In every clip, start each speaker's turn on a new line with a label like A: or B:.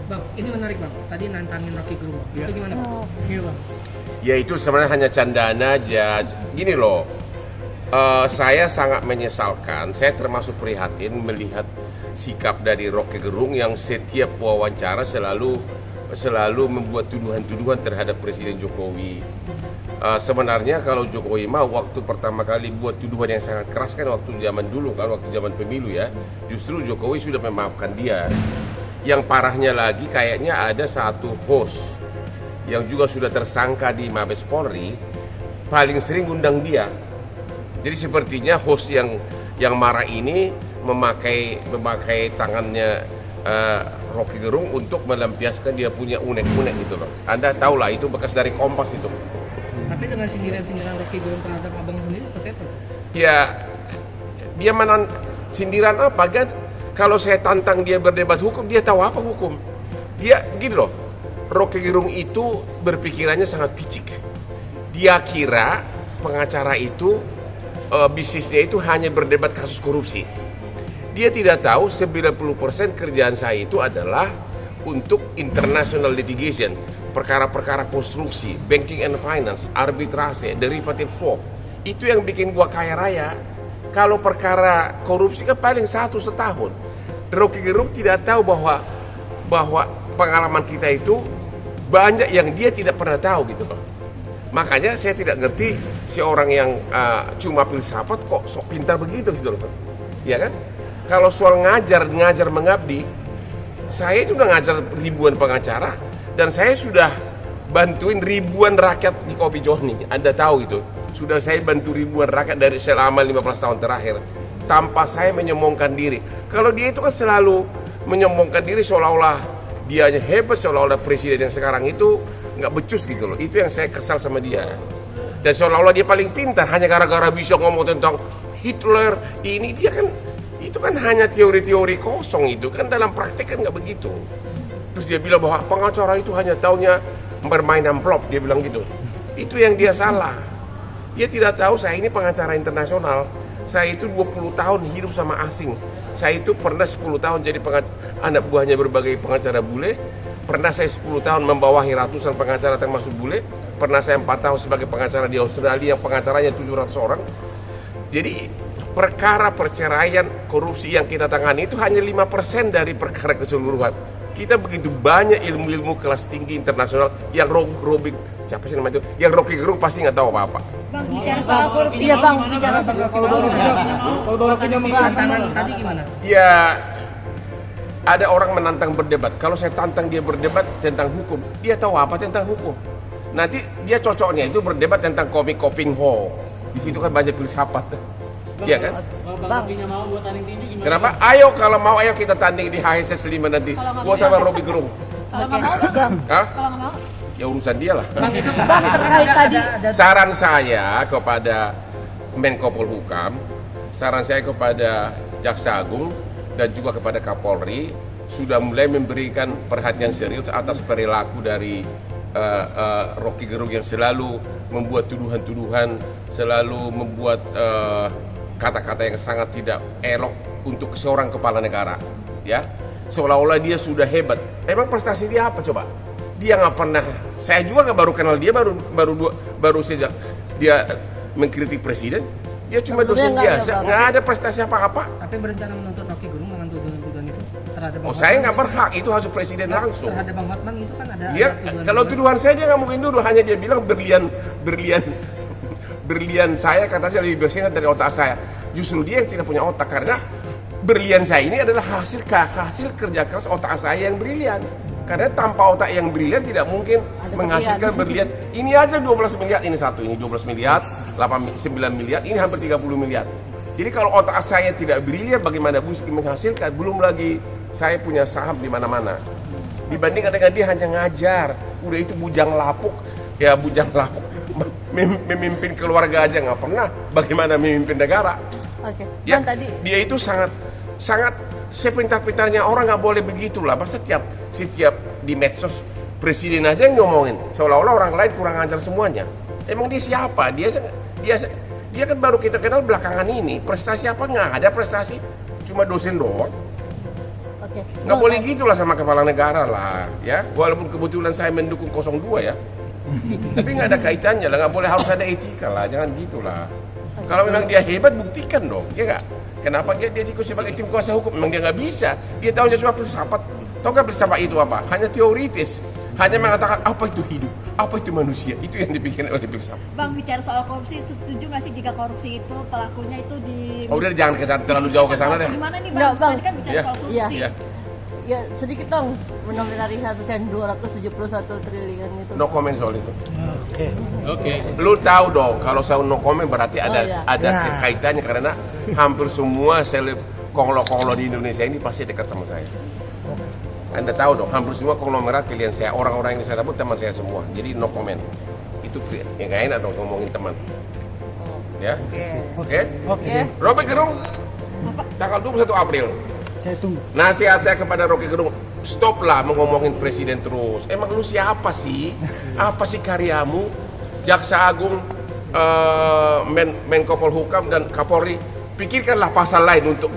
A: Bang, ini menarik bang. Tadi nantangin Rocky Gerung, bang.
B: Ya.
A: Itu gimana bang? Iya bang.
C: Ya itu sebenarnya hanya candaan aja. Gini loh, saya sangat menyesalkan, saya termasuk prihatin melihat sikap dari Rocky Gerung yang setiap wawancara selalu membuat tuduhan-tuduhan terhadap Presiden Jokowi. Sebenarnya kalau Jokowi mau waktu pertama kali buat tuduhan yang sangat keras kan waktu zaman dulu kan, waktu zaman pemilu ya, justru Jokowi sudah memaafkan dia. Yang parahnya lagi kayaknya ada satu host yang juga sudah tersangka di Mabes Polri paling sering undang dia. Jadi sepertinya host yang marah ini memakai tangannya Rocky Gerung untuk melampiaskan dia punya unek-unek gitu loh. Anda tahu lah itu bekas dari Kompas itu.
A: Tapi dengan sindiran-sindiran Rocky Gerung terhadap abang sendiri seperti apa?
C: Ya dia sindiran apa kan? Kalau saya tantang dia berdebat hukum, dia tahu apa hukum. Dia gini loh, Rocky Gerung itu berpikirannya sangat picik. Dia kira pengacara itu bisnisnya itu hanya berdebat kasus korupsi. Dia tidak tahu 90% kerjaan saya itu adalah untuk international litigation, perkara-perkara konstruksi, banking and finance, arbitrase, derivative swap. Itu yang bikin gua kaya raya. Kalau perkara korupsi kan paling 1 setahun. Rocky Gerung tidak tahu bahwa pengalaman kita itu banyak yang dia tidak pernah tahu gitu loh. Makanya saya tidak ngerti si orang yang cuma filsafat kok sok pintar begitu gitu loh. Ya kan? Kalau soal ngajar mengabdi, saya itu udah ngajar ribuan pengacara dan saya sudah bantuin ribuan rakyat di Kopi Joni. Anda tahu itu. Sudah saya bantu ribuan rakyat dari selama 15 tahun terakhir tanpa saya menyombongkan diri. Kalau dia itu kan selalu menyombongkan diri seolah-olah dianya hebat, seolah-olah presiden yang sekarang itu nggak becus gitu loh. Itu yang saya kesal sama dia. Dan seolah-olah dia paling pintar hanya gara-gara bisa ngomong tentang Hitler ini. Dia kan itu kan hanya teori-teori kosong itu kan, dalam praktek kan nggak begitu. Terus dia bilang bahwa pengacara itu hanya taunya bermain amplop, dia bilang gitu. Itu yang dia salah. Dia tidak tahu saya ini pengacara internasional. Saya itu 20 tahun hidup sama asing. Saya itu pernah 10 tahun jadi anak buahnya berbagai pengacara bule. Pernah saya 10 tahun membawahi ratusan pengacara termasuk bule. Pernah saya 4 tahun sebagai pengacara di Australia yang pengacaranya 700 orang. Jadi perkara perceraian korupsi yang kita tangani itu hanya 5% dari perkara keseluruhan. Kita begitu banyak ilmu-ilmu kelas tinggi internasional yang siapa sih namanya itu? Yang Rocky Gerung pasti nggak tahu apa-apa.
D: Bang, bicara soal korupsi ya bang, bicara soal
B: Kalau Rokinya
A: Tantangan tadi gimana?
C: Ya ada orang menantang berdebat. Kalau saya tantang dia berdebat tentang hukum, dia tahu apa tentang hukum. Nanti dia cocoknya itu berdebat tentang komik Koping Ho. Di situ kan banyak filsafat. Iya kan?
E: Kalau Bang Rokinya mau buat tanding tinju gimana?
C: Kenapa? Ayo kalau mau ayo kita tanding di HSS 5 nanti. Gua sama Rocky Gerung.
D: kalau nggak mau bang,
C: Hah?
D: kalau nggak mau.
C: Ya urusan dia lah.
A: Bang, itu
D: Bang, terkait tadi
C: Saran saya kepada Menko Polhukam, saran saya kepada Jaksa Agung dan juga kepada Kapolri sudah mulai memberikan perhatian serius atas perilaku dari Rocky Gerung yang selalu membuat tuduhan-tuduhan, selalu membuat kata-kata yang sangat tidak elok untuk seorang kepala negara, ya. Seolah-olah dia sudah hebat. Emang prestasi dia apa coba? Dia nggak pernah. Saya juga nggak baru kenal dia baru sejak dia mengkritik presiden. Dia cuma dosen biasa, nggak ada prestasi apa-apa.
A: tapi berencana menuntut Rocky Gerung dengan tuduhan-tuduhan itu terhadap Bang
C: Oh, saya
A: Hotman.
C: nggak berhak, itu harus presiden langsung.
A: Terhadap Bang Hotman itu kan ada
C: Dia
A: tuduhan-tuduhan.
C: kalau tuduhan saya dia nggak mungkin duduk, hanya dia bilang berlian berlian saya katanya lebih bersinar dari otak saya. Justru dia yang tidak punya otak karena berlian saya ini adalah hasil kerja keras otak saya yang brilian. Karena tanpa otak yang brilian tidak mungkin menghasilkan berlian. Ini aja 12 miliar, ini satu, ini 12 miliar, 9 miliar, ini hampir 30 miliar. Jadi kalau otak saya tidak brilian, bagaimana bisa menghasilkan? Belum lagi saya punya saham di mana-mana. Dibandingkan dengan dia hanya ngajar, udah itu bujang lapuk, memimpin keluarga aja nggak pernah. Bagaimana memimpin negara?
D: Oke.
C: Ya,
D: Bang tadi
C: dia itu sangat sepintar-pintarnya orang nggak boleh begitulah. Pas setiap di medsos presiden aja yang ngomongin seolah-olah orang lain kurang ajar semuanya. Emang dia siapa? Dia kan baru kita kenal belakangan ini. Prestasi apa? Nggak ada prestasi, cuma dosen doang.
D: oke.
C: Nggak boleh gitulah sama kepala negara lah, ya. Walaupun kebetulan saya mendukung 02 ya, tapi nggak ada kaitannya lah. Nggak boleh, harus ada etika lah, jangan gitulah. Kalau memang dia hebat, buktikan dong, ya nggak? Kenapa dia ikut sebagai tim kuasa hukum? Memang dia nggak bisa. Dia tahunya cuma filsafat. Tahu nggak filsafat itu apa? Hanya teoritis. Hanya mengatakan apa itu hidup, apa itu manusia. Itu yang dipikirkan oleh filsafat.
F: Bang, bicara soal korupsi, setuju nggak sih jika korupsi itu pelakunya itu di...
C: Oh, udah jangan terlalu jauh ke sana deh.
F: Gimana nih
D: Nggak,
F: Bang?
D: Bang.
F: Tadi kan bicara
C: Ya.
F: soal korupsi.
C: Ya.
D: ya sedikit dong mengomentari kasus yang 271 triliun itu.
C: No comment soal itu.
B: Oke.
C: Lu tahu dong, kalau saya no comment berarti ada
D: iya.
C: kaitannya karena hampir semua seleb konglo-konglo di Indonesia ini pasti dekat sama saya. Anda tahu dong, hampir semua konglomerat klien saya, orang-orang yang saya sebut teman saya semua. Jadi no comment. Itu yang gak enak dong ngomongin teman. Ya. Oke. Rocky Gerung tanggal 21 April.
B: Saya tunggu.
C: Nasihat saya kepada Rocky Gerung, stoplah ngomongin presiden terus. Emang lu siapa sih? Apa sih karyamu? Jaksa Agung, Menko Polhukam dan Kapolri, pikirkanlah pasal lain untuk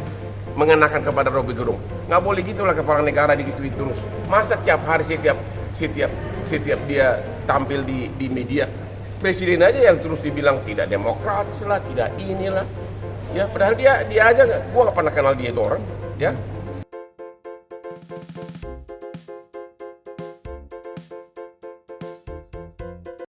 C: mengenakan kepada Rocky Gerung. Nggak boleh gitulah kepala negara digituin terus. Masa tiap hari setiap dia tampil di media, presiden aja yang terus dibilang tidak demokratis lah, tidak inilah. Ya padahal dia aja nggak, gua nggak pernah kenal dia itu orang. Ya,